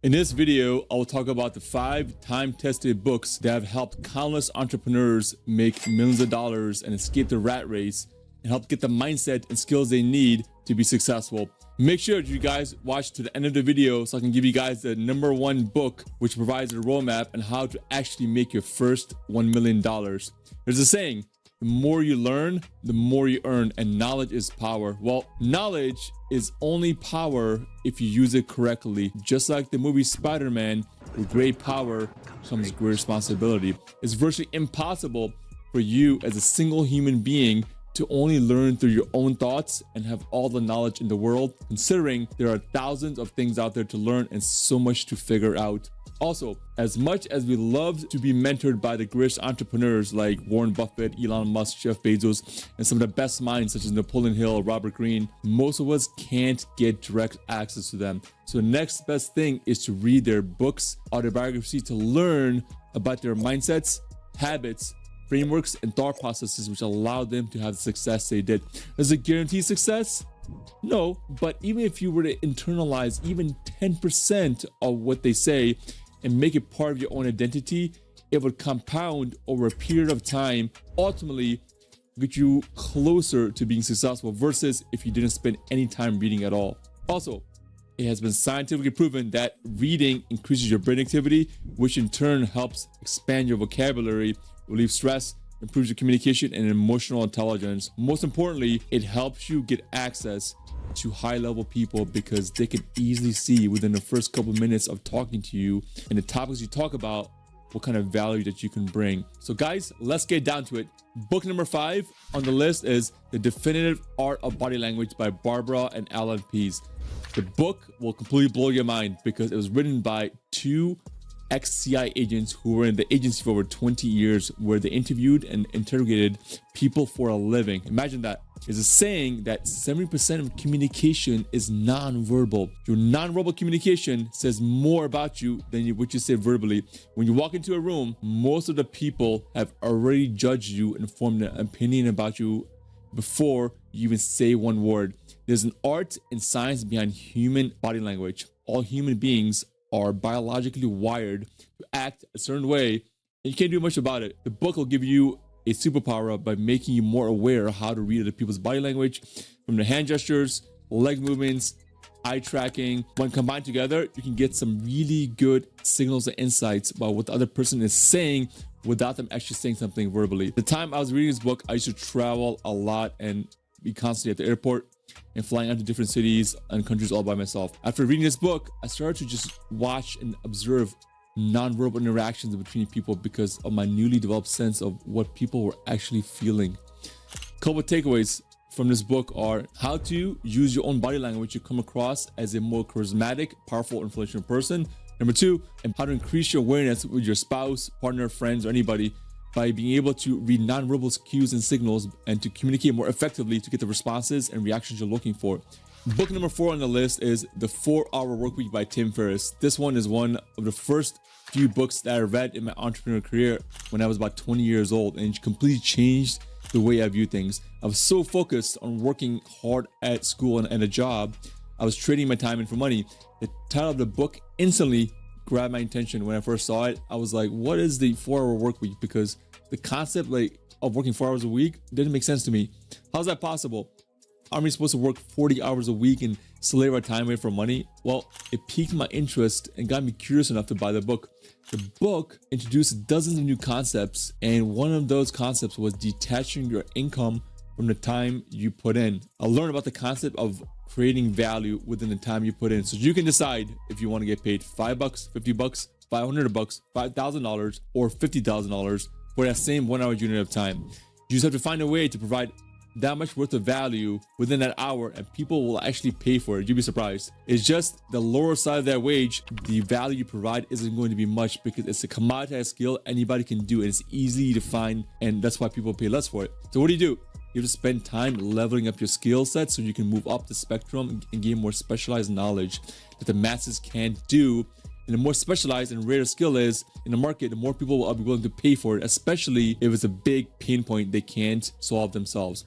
In this video, I will talk about the 5 time-tested books that have helped countless entrepreneurs make millions of dollars and escape the rat race and help get the mindset and skills they need to be successful. Make sure you guys watch to the end of the video so I can give you guys the #1 book which provides a roadmap on how to actually make your first $1 million. There's a saying, the more you learn, the more you earn, and knowledge is power. Well, knowledge is only power if you use it correctly. Just like the movie Spider-Man, with great power comes great responsibility. It's virtually impossible for you as a single human being to only learn through your own thoughts and have all the knowledge in the world, considering there are thousands of things out there to learn and so much to figure out. Also, as much as we love to be mentored by the greatest entrepreneurs like Warren Buffett, Elon Musk, Jeff Bezos, and some of the best minds such as Napoleon Hill, Robert Greene, most of us can't get direct access to them. So the next best thing is to read their books, autobiographies, to learn about their mindsets, habits, frameworks, and thought processes which allow them to have the success they did. Does it guarantee success? No, but even if you were to internalize even 10% of what they say and make it part of your own identity, it would compound over a period of time, ultimately get you closer to being successful versus if you didn't spend any time reading at all. Also, it has been scientifically proven that reading increases your brain activity, which in turn helps expand your vocabulary, relieve stress, improves your communication and emotional intelligence. Most importantly, it helps you get access to high-level people because they can easily see within the first couple minutes of talking to you and the topics you talk about what kind of value that you can bring. So guys, let's get down to it. Book number 5 on the list is The Definitive Art of Body Language by Barbara and Alan Pease. The book will completely blow your mind because it was written by 2 ex-CIA agents who were in the agency for over 20 years, where they interviewed and interrogated people for a living. Imagine that. There's a saying that 70% of communication is non-verbal. Your non-verbal communication says more about you than what you say verbally. When you walk into a room, most of the people have already judged you and formed an opinion about you before you even say one word. There's an art and science behind human body language. All human beings are biologically wired to act a certain way, and you can't do much about it. The book will give you a superpower by making you more aware of how to read other people's body language, from the hand gestures, leg movements, eye tracking. When combined together, you can get some really good signals and insights about what the other person is saying without them actually saying something verbally. The time I was reading this book, I used to travel a lot and be constantly at the airport and flying out to different cities and countries all by myself. After reading this book, I started to just watch and observe nonverbal interactions between people because of my newly developed sense of what people were actually feeling. A couple of takeaways from this book are how to use your own body language to come across as a more charismatic, powerful, influential person. Number 2, and how to increase your awareness with your spouse, partner, friends, or anybody by being able to read nonverbal cues and signals and to communicate more effectively to get the responses and reactions you're looking for. Book number 4 on the list is The 4-Hour Workweek by Tim Ferriss. This one is one of the first few books that I read in my entrepreneurial career when I was about 20 years old, and it completely changed the way I view things. I was so focused on working hard at school and a job, I was trading my time in for money. The title of the book instantly grabbed my attention. When I first saw it, I was like, what is the 4-hour work week? Because the concept of working 4 hours a week didn't make sense to me. How's that possible? Aren't we supposed to work 40 hours a week and slave our time away for money? Well, it piqued my interest and got me curious enough to buy the book. The book introduced dozens of new concepts, and one of those concepts was detaching your income from the time you put in. I learned about the concept of creating value within the time you put in, so you can decide if you want to get paid $5, $50, $500, $5,000, or $50,000 for that same 1-hour unit of time. You just have to find a way to provide that much worth of value within that hour, and people will actually pay for it. You'll be surprised. It's just the lower side of that wage, the value you provide isn't going to be much because it's a commoditized skill anybody can do, and it's easy to find, and that's why people pay less for it. So what do? You have to spend time leveling up your skill set so you can move up the spectrum and gain more specialized knowledge that the masses can't do. And the more specialized and rare skill is in the market, the more people will be willing to pay for it, especially if it's a big pain point they can't solve themselves.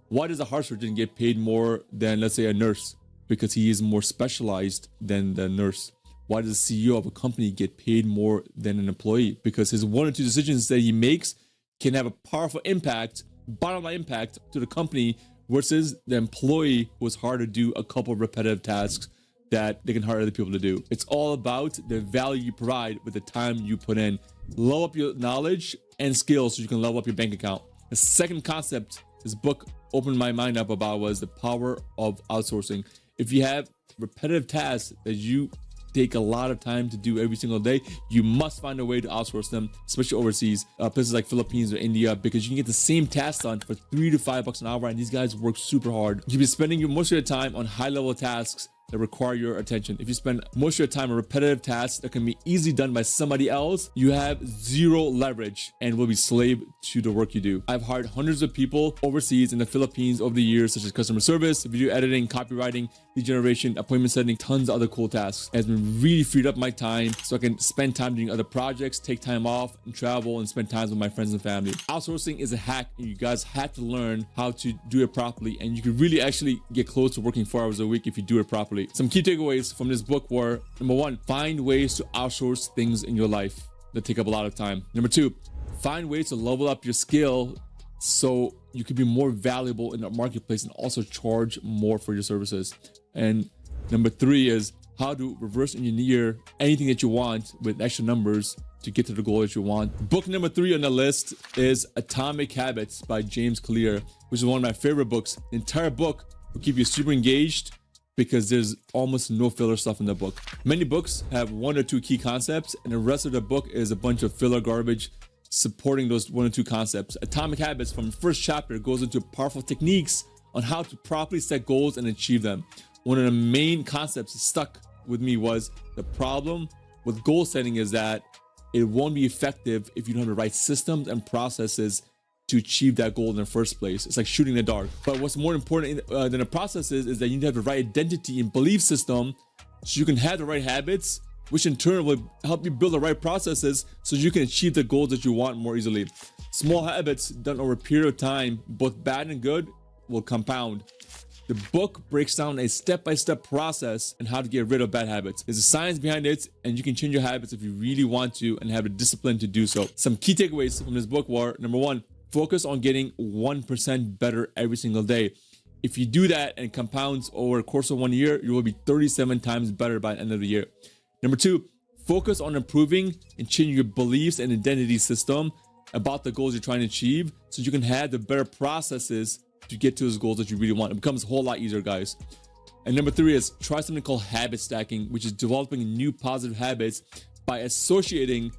Why does a heart surgeon get paid more than, let's say, a nurse? Because he is more specialized than the nurse. why does the CEO of a company get paid more than an employee? Because his one or two decisions that he makes can have a powerful impact, bottom line impact to the company, versus the employee who is hard to do a couple of repetitive tasks that they can hire other people to do. It's all about the value you provide with the time you put in. Level up your knowledge and skills so you can level up your bank account. The second concept this book opened my mind up about was the power of outsourcing. If you have repetitive tasks that you take a lot of time to do every single day, you must find a way to outsource them, especially overseas, places like Philippines or India, because you can get the same tasks done for $3 to $5 an hour, and these guys work super hard. You'll be spending most of your time on high-level tasks that require your attention. If you spend most of your time on repetitive tasks that can be easily done by somebody else, you have zero leverage and will be slave to the work you do. I've hired hundreds of people overseas in the Philippines over the years, such as customer service, video editing, copywriting, lead generation, appointment setting, tons of other cool tasks. It has been really freed up my time so I can spend time doing other projects, take time off and travel and spend time with my friends and family. Outsourcing is a hack, and you guys have to learn how to do it properly, and you can really actually get close to working 4 hours a week if you do it properly. Some key takeaways from this book were: number one, find ways to outsource things in your life that take up a lot of time. Number two, find ways to level up your skill so you can be more valuable in the marketplace and also charge more for your services. And number three is how to reverse engineer anything that you want with extra numbers to get to the goal that you want. Book number 3 on the list is Atomic Habits by James Clear, which is one of my favorite books. The entire book will keep you super engaged because there's almost no filler stuff in the book. Many books have 1 or 2 key concepts, and the rest of the book is a bunch of filler garbage supporting those 1 or 2 concepts. Atomic Habits, from the first chapter, goes into powerful techniques on how to properly set goals and achieve them. One of the main concepts that stuck with me was the problem with goal setting is that it won't be effective if you don't have the right systems and processes to achieve that goal in the first place. It's like shooting in the dark. But what's more important than the process is that you need to have the right identity and belief system so you can have the right habits, which in turn will help you build the right processes so you can achieve the goals that you want more easily. Small habits done over a period of time, both bad and good, will compound. The book breaks down a step-by-step process on how to get rid of bad habits. There's a science behind it, and you can change your habits if you really want to and have the discipline to do so. Some key takeaways from this book were: number one, focus on getting 1% better every single day. If you do that and compounds over a course of 1 year, you will be 37 times better by the end of the year. Number two, focus on improving and changing your beliefs and identity system about the goals you're trying to achieve so you can have the better processes to get to those goals that you really want. It becomes a whole lot easier, guys. And number three is try something called habit stacking, which is developing new positive habits by associating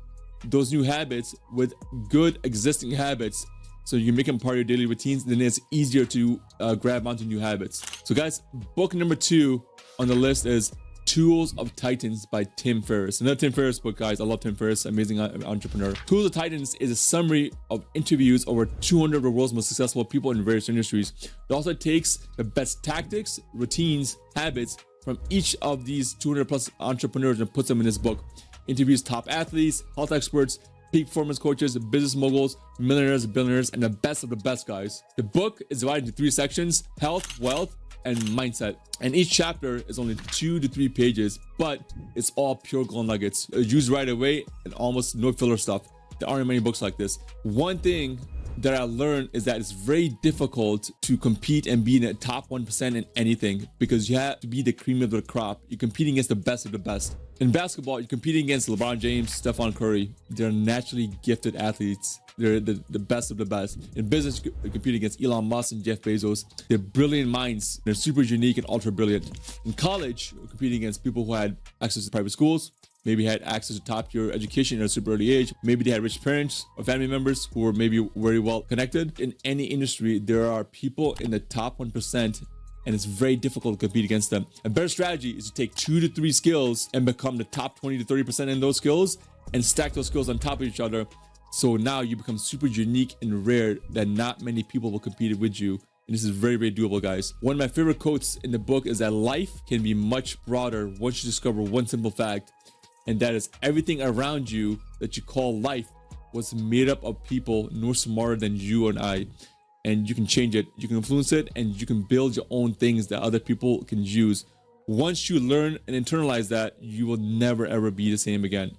those new habits with good existing habits so you can make them part of your daily routines, and then it's easier to grab onto new habits. So guys, book number 2 on the list is Tools of Titans by Tim Ferriss. Another Tim Ferriss book, guys. I love Tim Ferriss, amazing entrepreneur. Tools of Titans is a summary of interviews over 200 of the world's most successful people in various industries. It also takes the best tactics, routines, habits from each of these 200 plus entrepreneurs and puts them in this book. Interviews top athletes, health experts, peak performance coaches, business moguls, millionaires, billionaires, and the best of the best, guys. The book is divided into 3 sections: health, wealth, and mindset. And each chapter is only 2 to 3 pages, but it's all pure gold nuggets. Used right away and almost no filler stuff. There aren't many books like this. One thing that I learned is that it's very difficult to compete and be in the top 1% in anything because you have to be the cream of the crop. You're competing against the best of the best. In basketball, you're competing against LeBron James, Stephen Curry. They're naturally gifted athletes. They're the best of the best. In business, you compete against Elon Musk and Jeff Bezos. They're brilliant minds. They're super unique and ultra brilliant. In college, you're competing against people who had access to private schools, maybe had access to top-tier education at a super early age. Maybe they had rich parents or family members who were maybe very well connected. In any industry, there are people in the top 1%, and it's very difficult to compete against them. A better strategy is to take 2 to 3 skills and become the top 20 to 30% in those skills and stack those skills on top of each other. So now you become super unique and rare that not many people will compete with you. And this is very, very doable, guys. One of my favorite quotes in the book is that life can be much broader once you discover one simple fact, and that is everything around you that you call life was made up of people no smarter than you and I. And you can change it, you can influence it, and you can build your own things that other people can use. Once you learn and internalize that, you will never ever be the same again.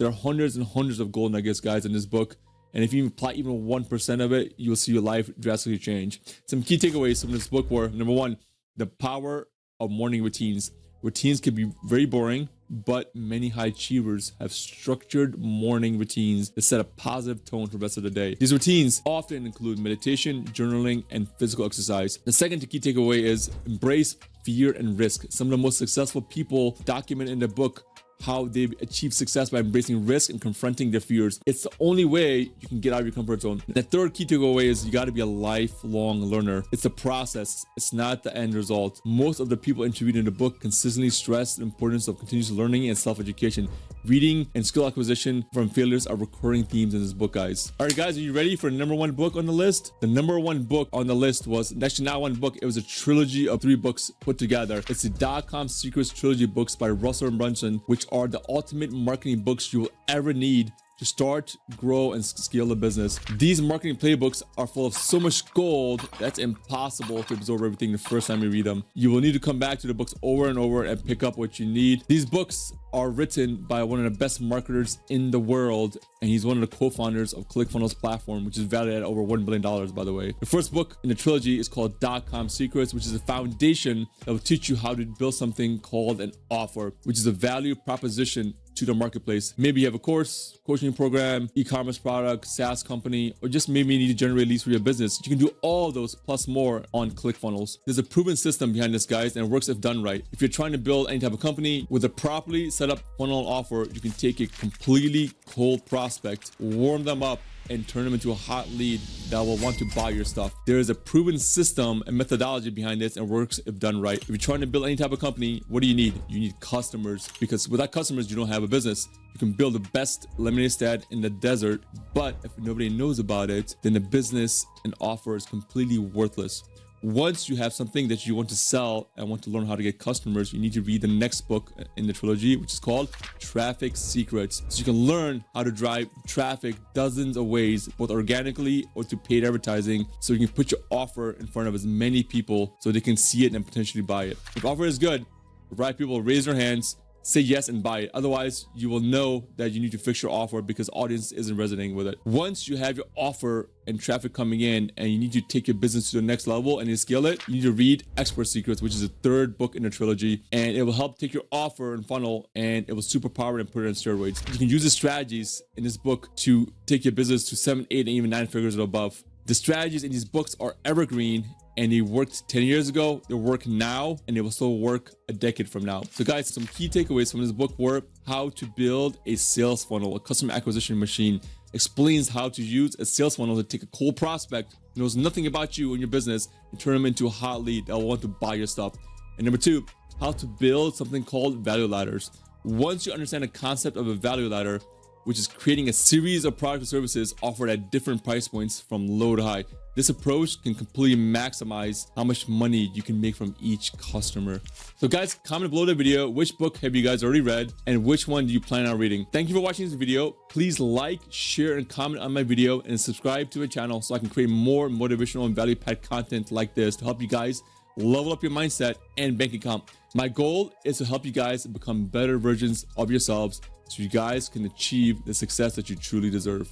There are hundreds and hundreds of gold nuggets, guys, in this book. And if you apply even 1% of it, you'll see your life drastically change. Some key takeaways from this book were, number one, the power of morning routines. Routines can be very boring, but many high achievers have structured morning routines that set a positive tone for the rest of the day. These routines often include meditation, journaling, and physical exercise. The second key takeaway is embrace fear and risk. Some of the most successful people document in the book how they've achieved success by embracing risk and confronting their fears. It's the only way you can get out of your comfort zone. The third key takeaway is you got to be a lifelong learner. It's a process. It's not the end result. Most of the people interviewed in the book consistently stress the importance of continuous learning and self-education. Reading and skill acquisition from failures are recurring themes in this book, guys. All right, guys, are you ready for the number one book on the list? The number one book on the list was actually not one book. It was a trilogy of 3 books put together. It's the .com Secrets trilogy books by Russell and Brunson, which are the ultimate marketing books you will ever need to start, grow, and scale a business. These marketing playbooks are full of so much gold that's impossible to absorb everything the first time you read them. You will need to come back to the books over and over and pick up what you need. These books are written by one of the best marketers in the world, and he's one of the co-founders of ClickFunnels platform, which is valued at over $1 billion, by the way. The first book in the trilogy is called .com Secrets, which is a foundation that will teach you how to build something called an offer, which is a value proposition to the marketplace. Maybe you have a course, coaching program, e-commerce product, SaaS company, or just maybe you need to generate leads for your business. You can do all those plus more on ClickFunnels. There's a proven system behind this, guys, and it works if done right. If you're trying to build any type of company with a properly set up funnel offer, you can take a completely cold prospect, warm them up, and turn them into a hot lead that will want to buy your stuff. There is a proven system and methodology behind this and works if done right. If you're trying to build any type of company, what do you need? You need customers, because without customers, you don't have a business. You can build the best lemonade stand in the desert, but if nobody knows about it, then the business and offer is completely worthless. Once you have something that you want to sell and want to learn how to get customers, you need to read the next book in the trilogy, which is called Traffic Secrets. So you can learn how to drive traffic dozens of ways, both organically or through paid advertising, so you can put your offer in front of as many people so they can see it and potentially buy it. If the offer is good, the right people raise their hands, say yes, and buy it. Otherwise, you will know that you need to fix your offer because audience isn't resonating with it. Once you have your offer and traffic coming in and you need to take your business to the next level and you scale it, you need to read Expert Secrets, which is the third book in the trilogy, and it will help take your offer and funnel and it will superpower it and put it on steroids. You can use the strategies in this book to take your business to 7, 8, and even 9 figures or above. The strategies in these books are evergreen, and they worked 10 years ago, they work now, and they will still work a decade from now. So guys, some key takeaways from this book were how to build a sales funnel, a customer acquisition machine. Explains how to use a sales funnel to take a cold prospect who knows nothing about you and your business and turn them into a hot lead that will want to buy your stuff. And number 2, how to build something called value ladders. Once you understand the concept of a value ladder, which is creating a series of products or services offered at different price points from low to high, this approach can completely maximize how much money you can make from each customer. So guys, comment below the video, which book have you guys already read and which one do you plan on reading? Thank you for watching this video. Please like, share, and comment on my video and subscribe to my channel so I can create more motivational and value-packed content like this to help you guys level up your mindset and bank account. My goal is to help you guys become better versions of yourselves so you guys can achieve the success that you truly deserve.